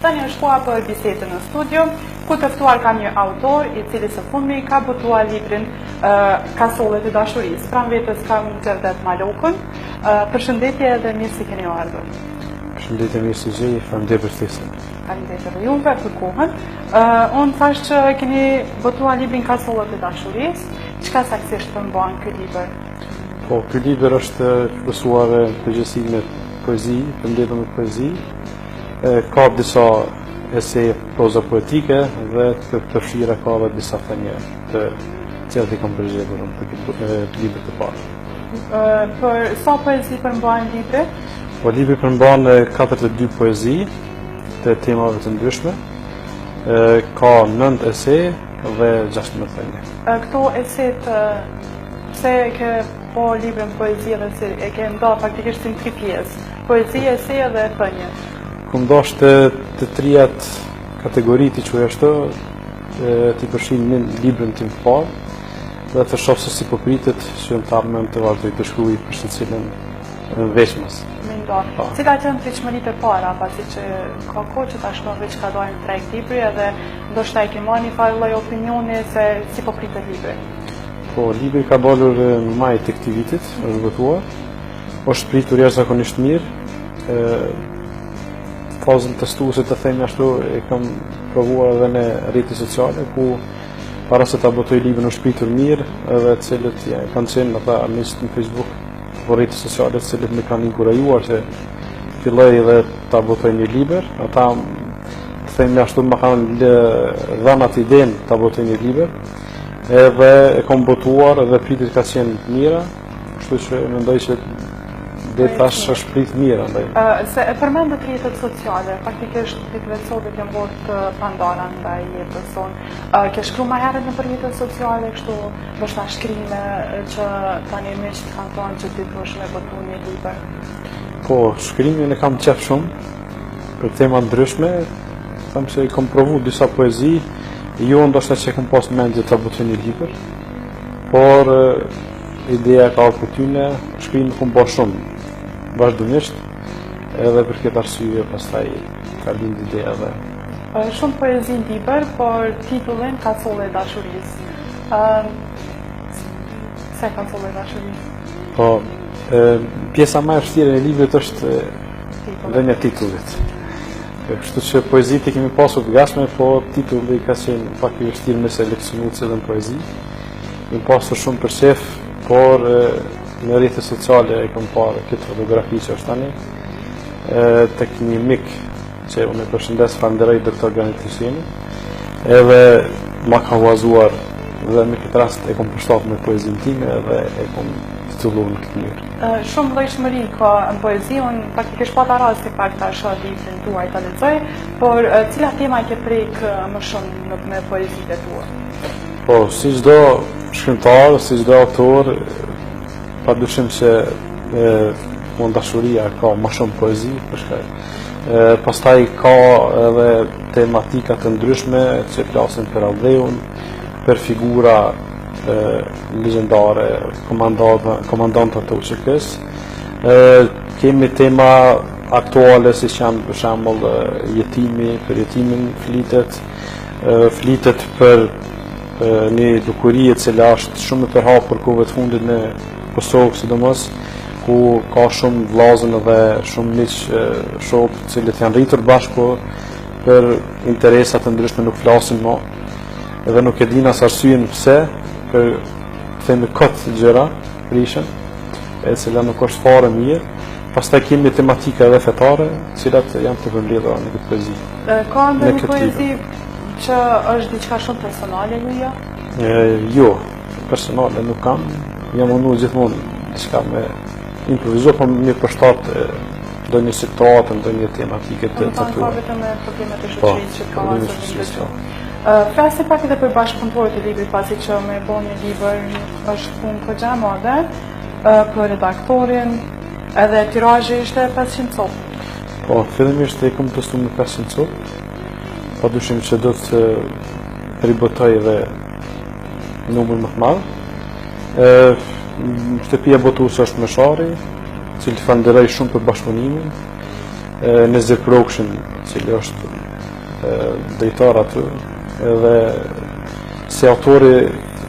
Tani është koha për bisedën në studio, ku të ftuar kam një autor i cili së fundmi ka botuar librin Kasollet e dashurisë. Pranë vetes kam Xherdet Malokun. Përshëndetje dhe mirë se keni ardhur. Përshëndetje, mirë se gjej, faleminderit për ftesën. Faleminderit edhe juve për kohën. Unë thash që keni botuar librin Kasollet e dashurisë. Çka saktësisht përmban ky libër? Po, ky libër është kryesuar përgjithësi me poezi, përmbledhur me poezi. Ka disa eseje proza poetike dhe të përfshira ka edhe disa thënie të cilat i kam përgjegjur në librin e parë. Për sa poezi përmban libri? Po, libri përmban 42 poezi të temave të ndryshme. Ka 9 ese dhe 16 thënie. Këto eset, pse e ke po librin poezi dhe se e ke nda faktikisht si në 3 pjesë, poezi, ese dhe thënie? Kum dash të trijat kategori ti që ashtu, ti përshin në librin tim të parë dhe të shoh se si po pritet që të armëm të vazhdoj të shkruaj për secilin veçmas. Cilat janë pritshmëritë e para, pasi që ka kohë që tash veç ka dalë treg libri edhe ndoshta e ke marrë një farë lloj opinioni se si po pritet libri. Po, libri ka dalur në maj të këtij vitit, është votuar. Është pritur jashtëzakonisht mirë. Fazën testuese të themi ashtu e kam provuar edhe në rrjetet sociale ku para se ta botoj librin është pritur mirë edhe të cilët kanë qenë ata armiqt në Facebook për rrjetet sociale të cilët më kanë inkurajuar se filloj edhe ta botoj një libër. Ata të themi ashtu më kanë dhënë atë idenë ta botoj një libër edhe e kam botuar edhe pritjet ka qenë mira, kështu që mendoj që dhe tash është prit mirë andaj. Se e përmendët rrjetet sociale, faktikisht pikëveçove ke bërë pandana ndaj jetës sonë. Ke shkruar më herët në rrjetet sociale kështu, ndoshta shkrime që tani miqt kanë thënë që ti duhesh me botu një libër? Po, shkrimin e kam qef shumë për tema ndryshme, them se i kam provu disa poezi, jo ndoshta që kam pas mendje ta botoj një libër, por ideja ka për tyne, shkrimin kam bërë shumë vazhdimisht, edhe për këtë arsye pastaj ka lind ideja dhe. Shumë poezi në libër, por titullin Kasollet e dashurisë. Se Kasollet e dashurisë? Po, pjesa më e vështirë e librit është dhënia e titullit. Kështu që poezitë kemi pasur të gatshme, po titulli ka qenë pak i vështirë me seleksionues edhe në poezi. Kemi pasur shumë për shef, por në rrjetet sociale e kam parë këtë fotografi që është tani tek një mik që unë e përshëndes, falenderoj doktor Granit Hyseni, edhe ma ka huazuar dhe me këtë rast e kam përshtatur me poezinë time edhe e kam titulluar në këtë mënyrë. Shumë llojshmëri ka në poezi, unë faktikisht pata rasti pak ta shoh librin tuaj ta lexoj, por cila tema ke prek më shumë me poezitë tua? Po, si çdo shkrimtar, si çdo autor, padyshim që dashuria ka më shumë poezi për shkak. Pastaj ka edhe tematika të ndryshme që flasin për Adheun, për figura legjendare, komandanta të UÇK-s. Kemi tema aktuale si që janë për shembull jetimi, për jetimin flitet për një dukuri e cila është shumë e përhapur kohëve të fundit në Kosovë, sidomos, ku ka shumë vllazën dhe shumë miq shok të cilët janë rritur bashkë për interesa të ndryshme nuk flasin më edhe nuk e din as arsyeën pse për themi kot gjëra prishën e cila nuk është fare mirë. Pastaj kemi tematika edhe fetare, të cilat janë të përmbledhura në këtë poezi. Ka ndonjë poezi që është diçka shumë personale juaja? Jo, personale nuk kam. Jam mundu gjithmonë diçka me improvizuar, por më përshtat ndonjë situatë, ndonjë tematike të caktuar. Vetëm me problemet e shoqërisë që ka asë. Flasim pak edhe për bashkëpunëtorët e librit, pasi që me bo një libër është punë goxha e madhe, për redaktorin, edhe tirazhi ishte 500 copë. Po, fillimisht e kam testuar me 500 copë, padyshim që do të ribotoj edhe numër më të madh. Shtëpia botuese është Meshari, cili falenderoj shumë për bashkëpunimin. Nezir Production, cili është drejtar aty, edhe si autori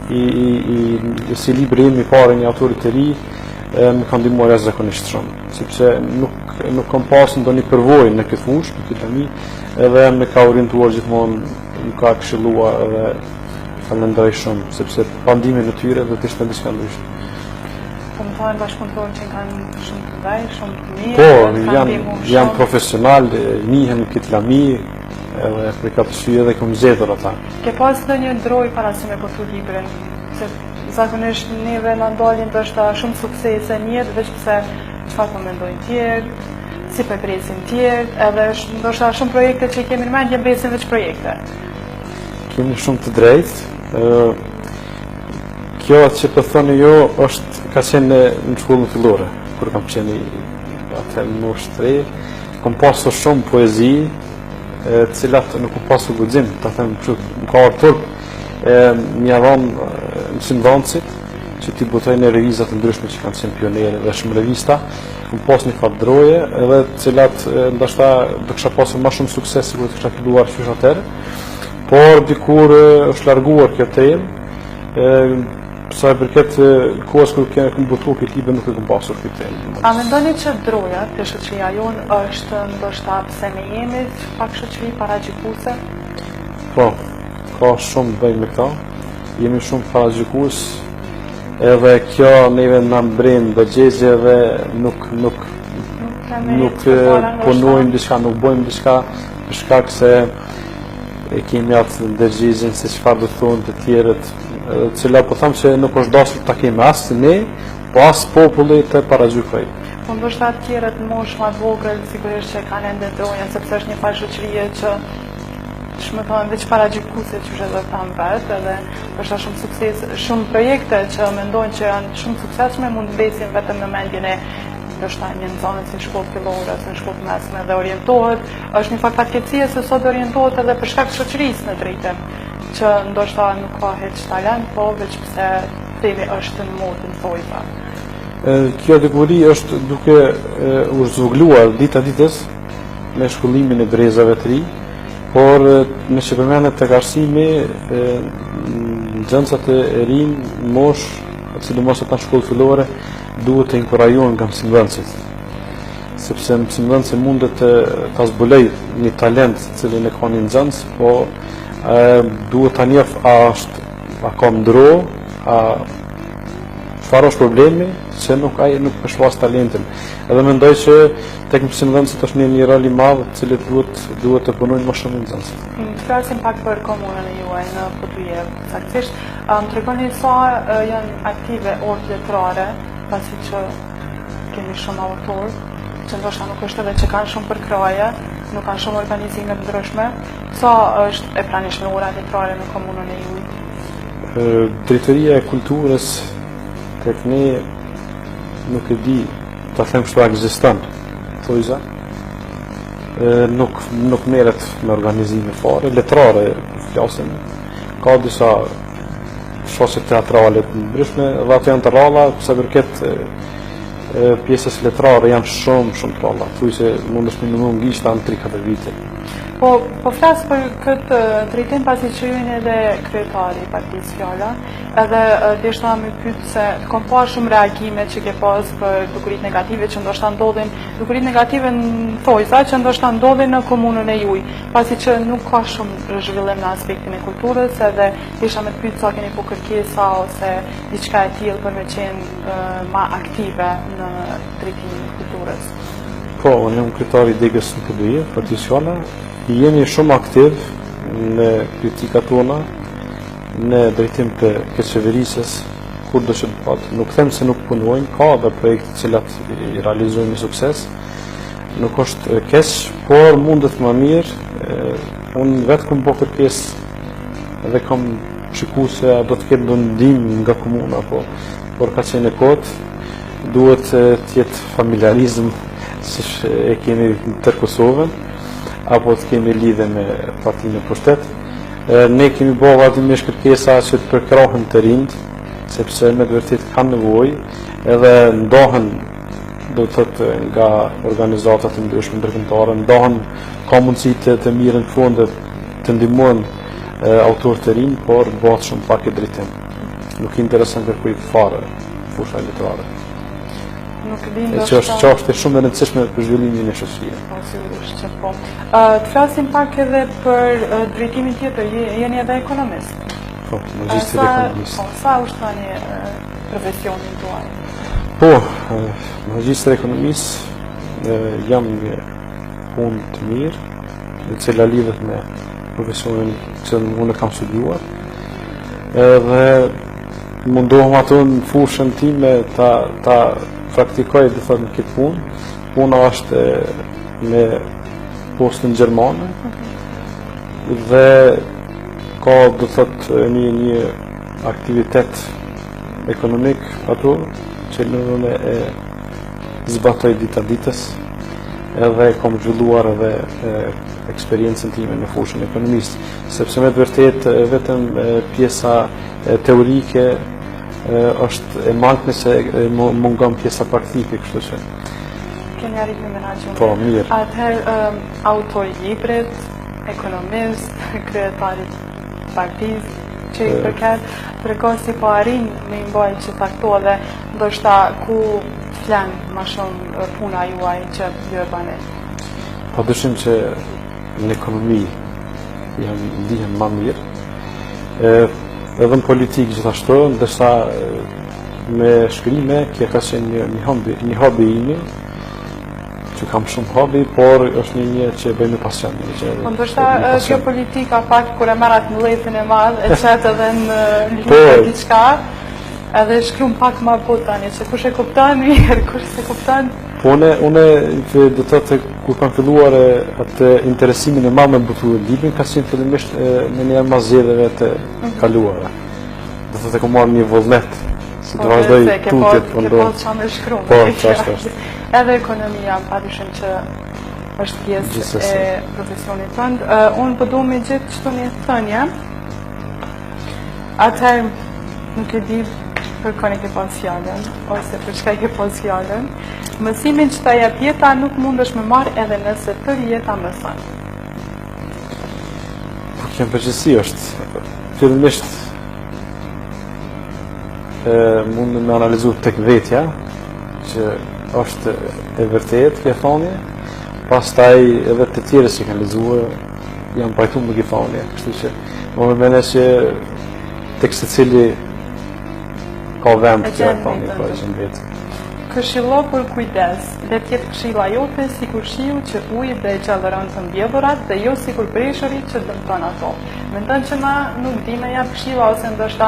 si libri im I parë një autori të ri, më ka ndihmuar jashtëzakonisht shumë, sepse nuk kam pasur ndonjë përvojë në këtë fushë, në këtë lami, edhe më ka orientuar gjithmonë, më ka këshilluar edhe falenderoj shumë, sepse pa ndihmën e tyre do të ishte diçka ndryshe. Po më thonë bashkëpunëtorë që kanë shumë të ndaj, shumë të mirë. Po, janë profesional, njihen këtë lami, edhe për këtë arsye edhe kam zgjedhur ata. Ke pas ndonjë ndroj para se me përftu librin? Se zakonisht neve na ndalin ndoshta shumë suksese mirë, veç pse çfarë po mendojnë tjerë, si po presin tjerë, edhe ndoshta shumë projekte që I kemi në mendje mbesin veç projekte. Kemi shumë të drejtë. Kjo që po thoni ju ka qenë në shkollën fillore, kur kam qenë atë në moshë të re, kam pasur shumë poezi, të cilat nuk kam pasur guxim, ta them kështu, më ka ardhur m'ia dhënë mësimdhënësit që t'i botojnë në revizat të ndryshme që kanë qenë pionere dhe shumë revista, kam pasur një fat droje, edhe të cilat ndoshta do kisha pasur më shumë sukses sikur të kisha filluar qysh atëherë, por dikur është larguar kjo temë, sa I përket kohës kur kam botuar këtë libër nuk e kam pasur këtë temë. A mendoni që droja të shoqëria jonë është ndoshta pse ne jemi pak shoqëri paragjikuese? Po, ka shumë bëj me këta. Jemi shumë paragjikues, edhe kjo neve na mbren bëgjegje dhe nuk punojmë diçka, nuk bëjmë diçka për shkak se e kemi atë ndërgjegjjen se çfarë do thonë të tjerët, cila po them se nuk është dashur ta kemi as ne, po as populli të paragjykoj. Po ndoshta të tjerët në moshë më të vogël sigurisht që kanë ende ndronjën, sepse është një farë shoqërie që më thonë veç paragjykuese që edhe tham vetë, edhe është shumë sukses, shumë projekte që mendojnë që janë shumë suksesshme mund të mbesin vetëm në mendjen e ndoshta një nxënës në shkollë fillore ose në shkollë mesme dhe orientohet, është një fakt fatkeqësie se sot orientohet edhe për shkak të shoqërisë në drejtëm, që ndoshta nuk ka hiç talent, po veç pse themi është në modë në thojza. Kjo detyri është duke u zvogëluar dita ditës me shkollimin e brezave të ri, por me që përmenet tek arsimi, nxënësat e rinj moshë, sidomos ata në shkollë fillore, duhet të inkurajohen nga mësimdhënësit, sepse mësimdhënësi mundet ta zbuloj një talent cilin e ka një nxënës, po duhet ta njeh a ka ndro, çfarë është problemi, se ai nuk përshfaq talentin. Edhe mendoj që tek mësimdhënësit është një rol I madh, I cili duhet të punojnë më shumë nxënësit. Flasim pak për komunën e juaj në Pothujev, saktësisht. Më tregoni sa janë aktive orët letrare, pasi që kemi shumë autorë, që ndoshta nuk është edhe që kanë shumë përkraje, nuk kanë shumë organizime të ndryshme. Sa është e pranishme ora letrare në komunën e juaj? Drejtoria e kulturës tek ne nuk e di, ta them kështu ekziston, thojza. Nuk merret me organizime fare, letrare flasim. Ka disa shoqe teatrale të ndryshme, dhe ato janë të rralla, sa përket pjesës letrare janë shumë të rralla. Thuaj se mundesh minimum ngjishta në 3-4 vite. Po flas për këtë drejtim pasi që ju jeni edhe kryetari I Partisë Fjala, edhe deshta më pyet se kam parë shumë reagime që ke pas për dukuritë negative që ndoshta ndodhin, dukuritë negative në thojza që ndoshta ndodhin në komunën e juaj, pasi që nuk ka shumë zhvillim në aspektin e kulturës, edhe desha më të pyet sa keni po kërkesa ose diçka e tillë për me qenë më aktive në drejtimin e kulturës. Po, unë jam kryetari I degës në Pothujev, Partisë Fjala. Jemi shumë aktiv në kritikat tona, në drejtim të qeverisës, kur do që të patë. Nuk them se nuk punojnë, ka dhe projekte cilat I realizojnë me sukses. Nuk është keq, por mundet më mirë. Unë vetë kam bërë kërkesë dhe kam shikuar se do të ketë ndonjë ndihmë nga komuna, por ka qenë kot, duhet të jetë familjarizëm siç e kemi tër Kosovën, apo të kemi lidhje me partinë e pushtet. Ne kemi bërë vazhdimisht kërkesa që të përkrahen të rinjt, sepse me të vërtet kanë nevojë, edhe ndohen do të thotë nga organizatat e ndryshme ndërkombëtare, ndahen ka mundësi të mirën fondet të ndihmojnë autorët e rinj, por bëhet shumë pak e drejtim. Nuk i intereson kërkuj fare fusha literare. Nuk di që është shumë e rëndësishme për zhvillimin e shoqërisë. Po, sigurisht që po. Të flasim pak edhe për drejtimin tjetër, jeni edhe ekonomist. Po, magjistri ekonomist. Sa është tani profesionin tuaj? Po, magjistri ekonomist jam një punë të mirë, e cila lidhet me profesionin që unë kam studiuar. Dhe mundohem ato në fushën time ta praktikoj dhe thot në këtë punë. Puna është me postën gjermane dhe ka dhe thot një aktivitet ekonomik ato që në e zbatoj dita ditës edhe kom zhvilluar edhe eksperiencën time në fushën ekonomist, sepse me të vërtet vetëm pjesa teorike është e mangë nëse mungon pjesa praktike, kështu që. Keni arrit në menaxhim. Po, mirë. Atëherë, autor i librit, ekonomist, kryetarit partisë, që i përket, tregon si po arrin me imbaj që takto dhe ndoshta ku flan më shumë puna juaj që ju e bani. Po dyshim që në ekonomi jam ndihem më mirë. Edhe në politikë gjithashtu, ndërsa me shkrime, kjo ka qenë një hobi imi, që kam shumë hobi, por është një që bëj me pasion. Po ndoshta kjo politika pak kur e marrat në lejtin e madh, e qet edhe në libër diçka, edhe shkruan pak më po tani, që kush e kupton mirë, kush se kupton. Po unë do të thotë kur kam filluar atë interesimin e madh me mbutur librin, ka qenë fillimisht në një mazjedhjeve të kaluara. Do të thotë kam marrë një vullnet si të vazhdoj tutje të ndonjë. Po çfarë më shkruan. Po, çfarë. Edhe ekonomia, padyshim që është pjesë e profesionit tënd. Unë po dua me gjithë çto një thënie. Atëherë nuk e di për kënë ke pas fjallën, ose për çka ke pas fjallën. Mësimin që ta jep jeta nuk mundesh me marrë edhe nëse tërë jeta mëson. Po kjo përgjithësi është, fillimisht mund me analizu tek vetja, që është e vërtet kjo thonje, pastaj edhe të tjerë që kanë lexuar janë pajtuar me kjo thonje, kështu që më mendoj që tek secili ka vend kjo thonje po që vetë. Këshillo për kujdes, dhe tjetë këshilla jote si kur shiu që ujë dhe e qallëron të mbjedhurat dhe jo si kur preshëri që dëmton ato. Mendon që na nuk di me jap këshilla ose ndoshta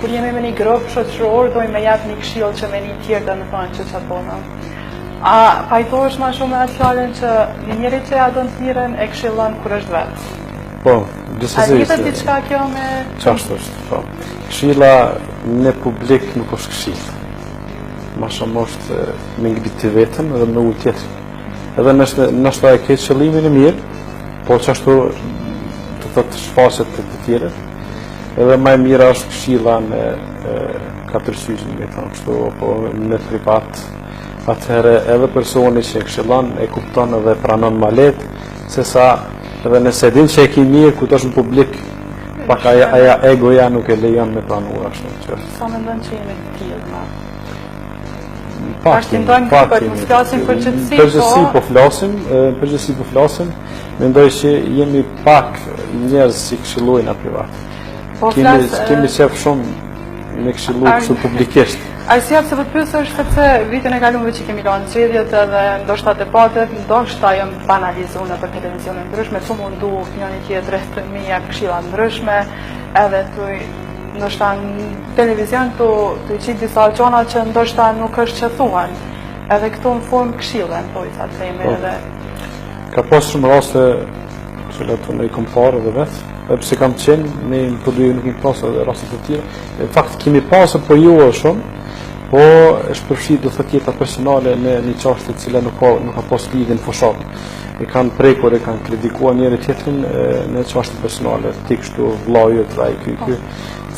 kur jemi me një grup shoqëror dojmë me jap një këshill që me një tjerë do të thonë që çfarë. A pajtohesh më shumë me atë fjalën që një njeri që ja don të mirën e këshillon kur është vetë? Po, gjithsesi. A lidhet diçka kjo me çfarë është? Po. Këshilla në publik nuk është këshill. Ma shumë është me ngritë të vetën edhe me u tjetër. Edhe nështë e ke qëllimin e mirë, po që ashtu të thotë shfaqet të tjere, edhe ma e mira është këshilla në katër syzën, me thonë kështu, po në privat, atëherë edhe personi që e këshillan e kupton edhe pranon ma letë, se sa edhe nëse din që e ki mirë, ku të është në publik, pak aja egoja nuk e lejon me pranua ashtu. Sa mendon që jemi të tillë ma? Përgjithësi po flasim, mendoj që jemi pak njerëz që këshillojnë në privat. Kemi qef shumë me këshillu kështu publikisht. Arsyeja pse po të pyes është sepse vitin e kaluar që kemi lënë zgjedhjet edhe ndoshta debatet, ndoshta janë banalizuar nëpër televizione ndryshme, të mundu njëri tjetrit të mia këshilla ndryshme, edhe ndoshta në televizion të qit disa gjona që ndoshta nuk është që thuan, edhe këto në formë këshille, sa të themi edhe. Ka pas shumë raste që letë në i kom parë edhe vetë, edhe pse kam qenë, ne në përduju nuk i pasë edhe raste të tjera. Në fakt, kemi pasë për ju e shumë, po është përfshirë do thot jeta personale në një çështje e cila nuk ka pas lidhje në fushat. E kanë prekur, e kanë kritikuar njëri tjetrin në çështje personale, ti kështu vllai yt, ai ky.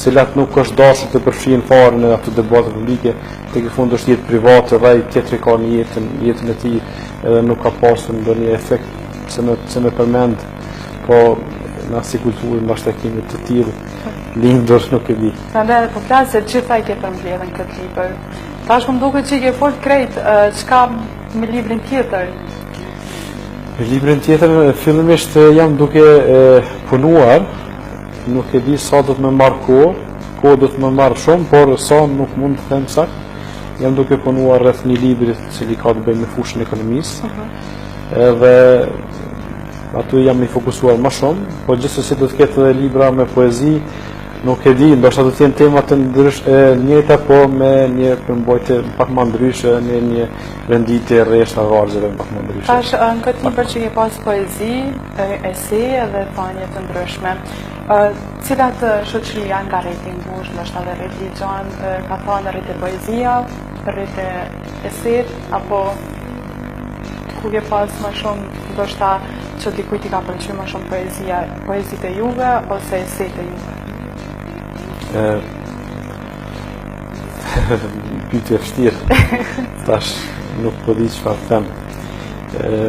cilat nuk është dashur të përfshihen fare në ato debate publike, tek në fund është jetë private dhe ai tjetri ka në jetën e tij edhe nuk ka pasur ndonjë efekt se me përmend, po në asnjë kulturë mbashtakimit të tillë lindur nuk e di. Prandaj po flas se gjithaj ke përmbledhën këtë libër. Tash më duket që i ke fort krejt, çka me librin tjetër? Librin tjetër fillimisht jam duke punuar, nuk e di sa do të më marr kohë do të më marr shumë, por sa nuk mund të them sakt. Jam duke punuar rreth një libri i cili ka të bëjë me fushën e ekonomisë. Edhe aty jam i fokusuar më shumë, po gjithsesi do të ketë edhe libra me poezi, nuk e di, ndoshta do të jenë tema të njëjta, po me një përmbajtje pak më ndryshe, në një renditje rreshta vargëve pak më ndryshe. Tash në këtë libër që ke pas poezi, ese edhe thënie të ndryshme. Cilat shoqëri janë nga rriti ngushtë, ndoshta edhe rriti i gjanë, ka thënë rriti poezia, rriti eset, apo ku ke pas më shumë, ndoshta që dikujt i ka pëlqyer më shumë poezitë e juve ose eset e juve? Pyetje vështirë. Tash nuk po di çfarë them.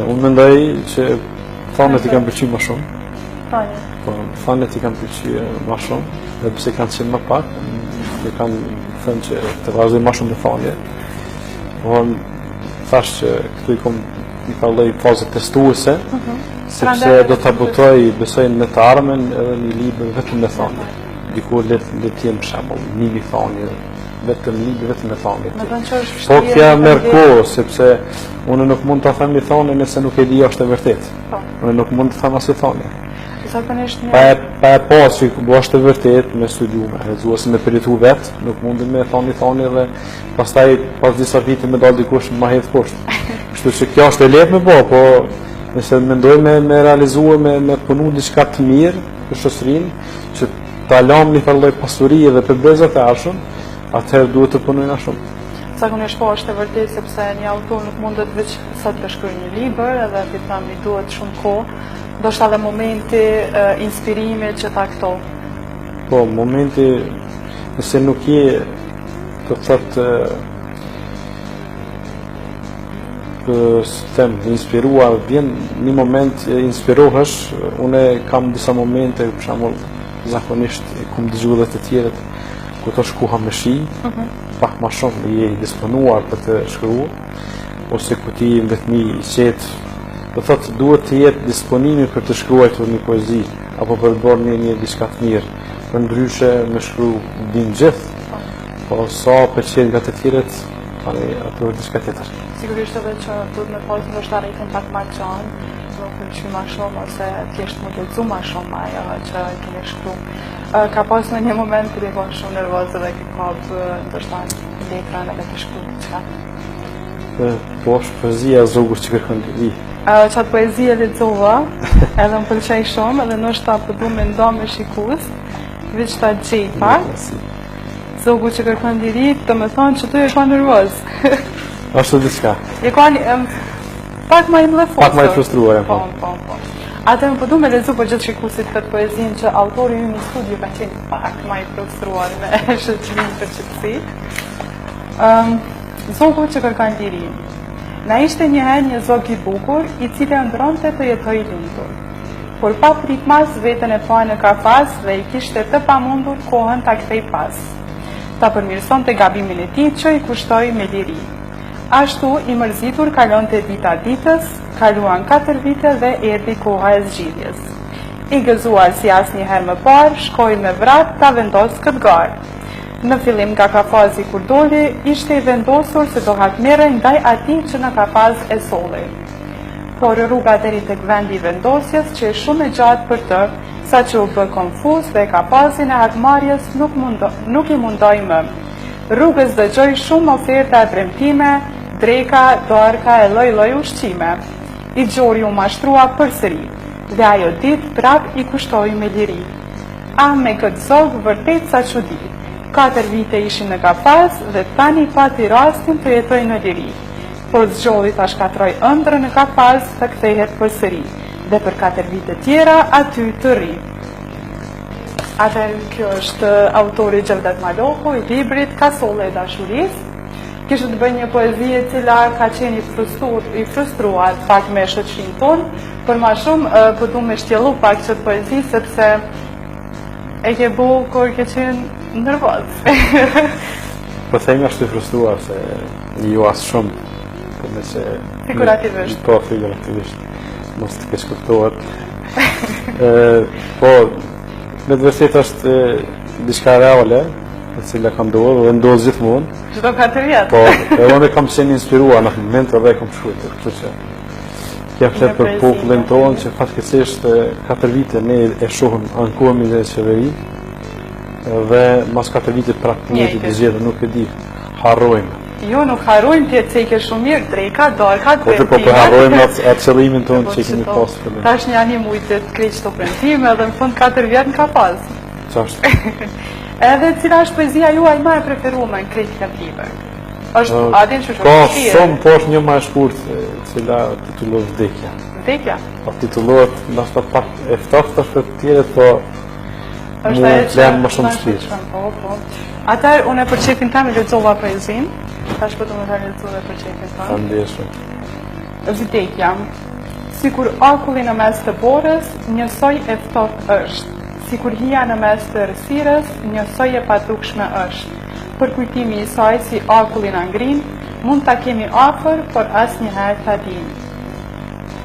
Unë mendoj që fanet i kanë pëlqyer më shumë. Po, fanet i kanë pëlqyer më shumë, edhe pse kanë qenë më pak, dhe kanë thënë që të vazhdoj më shumë me fanje. Po, thash që këtu i kom një lloj faze testuese, sepse do ta butoj, besoj në të ardhmen edhe një libër vetëm me fanje. Dikur le të jem për shembull, një thanje, vetëm me thanje. Po kja merr kohë, sepse unë nuk mund ta them një thanje nëse nuk e di është e vërtetë. Unë nuk mund të them asnjë thanje. Pa e pas që është e vërtetë me studiu, me lexuar ose me përjetu vetë, nuk mundi me thani dhe pastaj pas disa vite me dalë dikush më hedh poshtë. Kështu që kjo është e lehtë me bë, po nëse mendoj me realizuar me punu diçka të mirë për shoqërinë, që ta lëm një lloj pasurie dhe për brezat e ardhshëm, atëherë duhet të punojna shumë. Zakonisht po është e vërtetë sepse një autor nuk mundet veç sot të shkruajë një libër, edhe ti tham i duhet shumë kohë, ndoshta edhe momenti inspirimi që ta këto. Po, momenti nëse nuk je të thotë inspiruar, vjen një moment inspirohesh. Unë kam disa momente, për shembull, zakonisht kum dëgjuar edhe të tjerët ku të shkuha me shi, pak më shumë je i disponuar për të shkruar, ose ku ti vetëm i qetë, do thotë duhet të jetë disponimi për të shkruar një poezi apo për të bërë një diçka të mirë. Përndryshe me shkruaj din gjithë, po sa pëlqen nga të tjerët, tani ato është diçka tjetër. Sigurisht edhe që duhet me pasur ndoshta rritën pak më gjatë, nuk pëlqej më shumë ose thjesht më lexu më shumë ajo që keni shkruar. Ka pasur në një moment kur je shumë nervoze dhe ke kap ndoshta letran edhe ke shkruar diçka. Po është poezia zogu që kërkon të di. Qatë poezi e lexova, edhe më pëlqej shumë, edhe ndoshta po du me ndo me shikues, veç ta gjej pak. Zogu që kërkon diri, të më thonë që tu e ka nervoz. Ashtu diçka. Je ka pak më i mlefosur. Pak më i frustruar, po. Atë më përdu me lezu për gjithë shikuesit këtë poezin që autori ju në studio ka qenë pak më i frustruar me shëqimin për qëtësi. Zogu që kërkan lirin. Na ishte njëherë një zog i bukur, i cili ëndronte të jetoj lindur. Por pa prit mas vetën e pa në kafaz dhe i kishte të pamundur kohën ta kthej pas. Ta përmirëson të gabimin e tij që i kushtoi me liri. Ashtu i mërzitur kalon të dita ditës, kaluan 4 vite dhe erdhi koha e zgjidhjes. I gëzuar si asnjëherë më parë, shkoi me vrat ta vendos këtë garë. Në fillim nga kafazi kur doli, ishte i vendosur se do hakmerre ndaj atij që në kafaz e solli. Por rruga deri tek vendi i vendosjes që është shumë e gjatë për të, saqë u bë konfuz dhe kafazin e hakmarrjes nuk i mundoi më. Rrugës dëgjoi shumë oferta e premtime, dreka, darka e lloj-lloj ushqime. I gjori u mashtrua përsëri, dhe ajo ditë prap i kushtoi me liri. Me këtë zog vërtet sa çudi. 4 vite ishin në kafaz dhe tani pati rastin të jetoj në liri. Por zgjodhi ta shkatroj ëndrrën në kafaz të kthehet përsëri dhe për 4 vite tjera aty të rri. Atëherë kjo është autori Gjevdet Maloku i librit Kasolla e dashurisë. Kishte të bëjë një poezi e cila ka qenë i frustruar pak me shoqërinë tonë, por më shumë po du me shtjellu pak këtë poezi sepse e ke bu kur ke qenë nervoz. Po themi ashtu i frustruar se ju as shumë, po nëse Figurativisht. Po figurativisht. Mos të kesh kuptohet. Po me të vërtetë është diçka reale, e cila ka ndodhur dhe ndodh gjithmonë. Çdo 4 vjet. Po, e unë kam qenë inspiruar në moment edhe kam shkruar, kështu që kjo flet për popullin tonë që fatkeqësisht 4 vite ne e shohim ankohemi në qeveri dhe mas 4 vite praktikisht të zgjedhur nuk e di, harrojmë. Jo, nuk harrojmë ti të ke shumë mirë dreka, dorka, Po po harrojmë atë qëllimin tonë që kemi pasur fillim. Tash një ani mujtë të krejt çdo premtime dhe në fund 4 vjet në ka pas. Ç'është? Edhe cila është poezia juaj më e preferuar në krejt këtë libër? Është adin që Ka shumë, po është një më e shkurtë, cila titullohet Vdekja. Vdekja? Po titullohet, ndoshta pak e ftoftë është për të tjerët, po është ajo që më shumë shpirtë. Po. Atëherë unë për çefin tim lexova poezinë. Tash po të më ta lexoj për çefin tim. Faleminderit. Vdekja. Sikur akulli në mes të borës, njësoj e ftohtë është. Sikur hija në mes të errësirës, njësoj e padukshme është. Për kujtimi i saj si akulli na ngrin, mund ta kemi afër, por asnjëherë ta dim.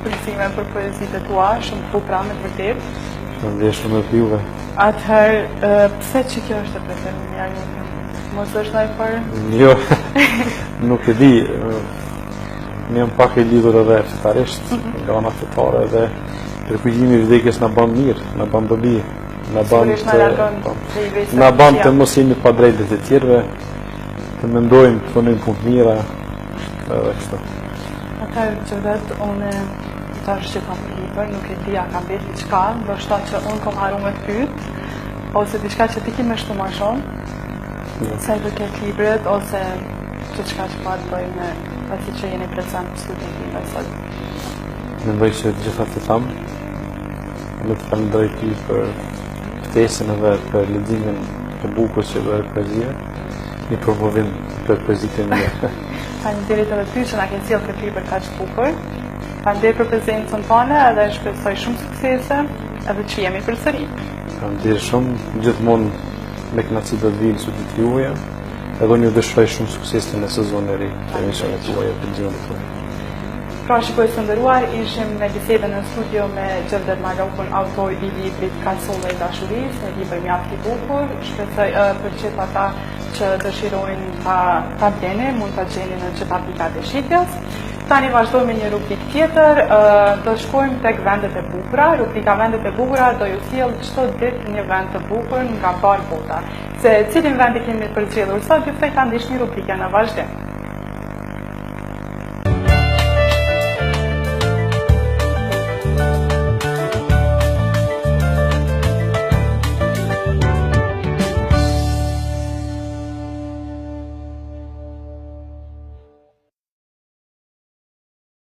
Pëlqime për poezitë tua, shumë të bukura me të vërtetë. Faleminderit shumë për juve. Atëherë, pse që kjo është e preferuar jote? Mos është ndaj për? Jo, nuk e di. Ne jam pak e lidhur edhe fetarisht, nga ana fetare dhe kujtimi i vdekjes na bën mirë, na bën dobi, na bën të mos jemi pa drejtë të tjerëve, të mendojmë të bëjmë punë të mira, edhe kështu. Atëherë Gjevdet, unë tash që kam libër, nuk e di a kam bërë diçka, ndoshta që unë kam harruar me pyet, ose diçka që ti ke më shtu më shumë, sa i përket librit, ose diçka që pa të bëjë me atë që jeni prezant në studiin tim sot. Mendoj se gjitha të thamë, me të falenderoj ty për ftesën edhe për leximin të bukur që bëre poezia, një promovim për poezitë e mia. Faleminderit edhe ty që na ke sjellë këtë libër kaq të bukur. Faleminderit për prezencën tënde edhe shpresoj shumë suksese edhe që jemi përsëri. Faleminderit shumë, gjithmonë me kënaqësi do të vijnë studitë tuaja, edhe unë ju dëshiroj shumë sukses në sezonin e ri të emisionit tuaj të Gjevdet tuaj. Pra shikues të nderuar, ishim në bisedën në studio me Gjevdet Malokun, autor i librit Kasolla e dashurisë, një libër mjaft i bukur. Shpresoj për gjithë ata që dëshirojnë ta bleni, mund ta gjeni në gjithë aplikatat e shitjes. Tani vazhdojmë me një rubrikë tjetër, do shkojmë tek vendet e bukura. Rubrika Vendet e bukura do ju sjell çdo ditë një vend të bukur nga mbar bota. Se cilin vend kemi përcjellur sot, ju ftoj ta ndiqni rubrikën në vazhdim.